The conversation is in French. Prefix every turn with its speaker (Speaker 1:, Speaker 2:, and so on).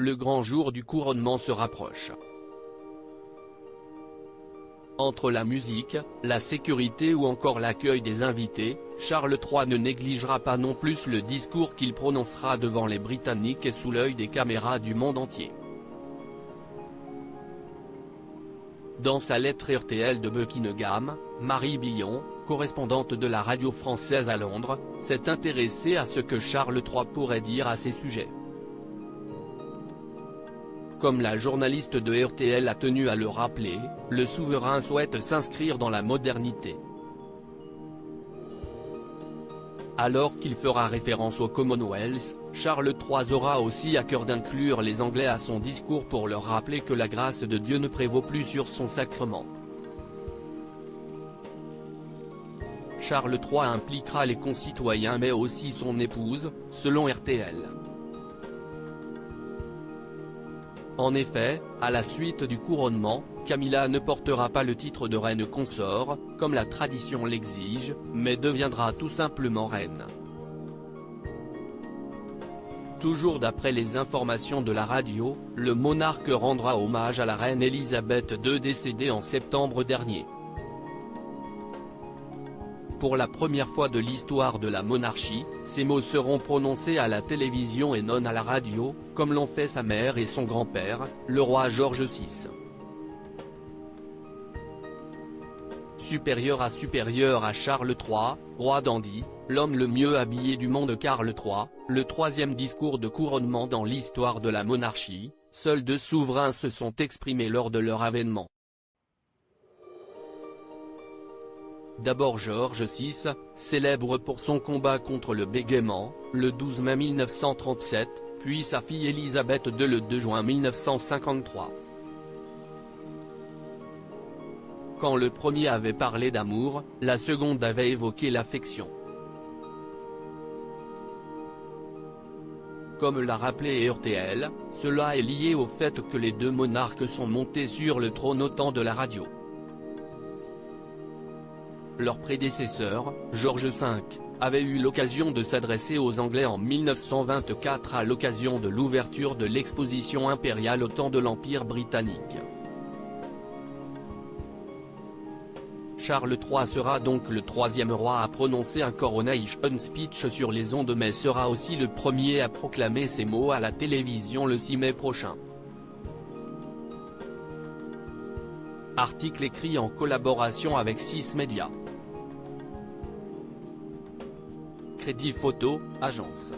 Speaker 1: le grand jour du couronnement se rapproche. Entre la musique, la sécurité ou encore l'accueil des invités, Charles III ne négligera pas non plus le discours qu'il prononcera devant les Britanniques et sous l'œil des caméras du monde entier. Dans sa lettre RTL de Buckingham, Marie Billon, correspondante de la radio française à Londres, s'est intéressée à ce que Charles III pourrait dire à ces sujets. Comme la journaliste de RTL a tenu à le rappeler, le souverain souhaite s'inscrire dans la modernité. Alors qu'il fera référence au Commonwealth, Charles III aura aussi à cœur d'inclure les Anglais à son discours pour leur rappeler que la grâce de Dieu ne prévaut plus sur son sacrement. Charles III impliquera les concitoyens mais aussi son épouse, selon RTL. En effet, à la suite du couronnement, Camilla ne portera pas le titre de reine consort, comme la tradition l'exige, mais deviendra tout simplement reine. Toujours d'après les informations de la radio, le monarque rendra hommage à la reine Elisabeth II décédée en septembre dernier. Pour la première fois de l'histoire de la monarchie, ces mots seront prononcés à la télévision et non à la radio, comme l'ont fait sa mère et son grand-père, le roi George VI. Supérieur à Charles III, roi dandy, l'homme le mieux habillé du monde Karl III, le troisième discours de couronnement dans l'histoire de la monarchie, seuls 2 souverains se sont exprimés lors de leur avènement. D'abord George VI, célèbre pour son combat contre le bégaiement, le 12 mai 1937, puis sa fille Elisabeth II le 2 juin 1953. Quand le premier avait parlé d'amour, la seconde avait évoqué l'affection. Comme l'a rappelé RTL, cela est lié au fait que les 2 monarques sont montés sur le trône au temps de la radio. Leur prédécesseur, George V, avait eu l'occasion de s'adresser aux Anglais en 1924 à l'occasion de l'ouverture de l'exposition impériale au temps de l'Empire britannique. Charles III sera donc le 3e roi à prononcer un coronation speech sur les ondes mais sera aussi le premier à proclamer ces mots à la télévision le 6 mai prochain. Article écrit en collaboration avec 6 médias. Crédit Photo, agence.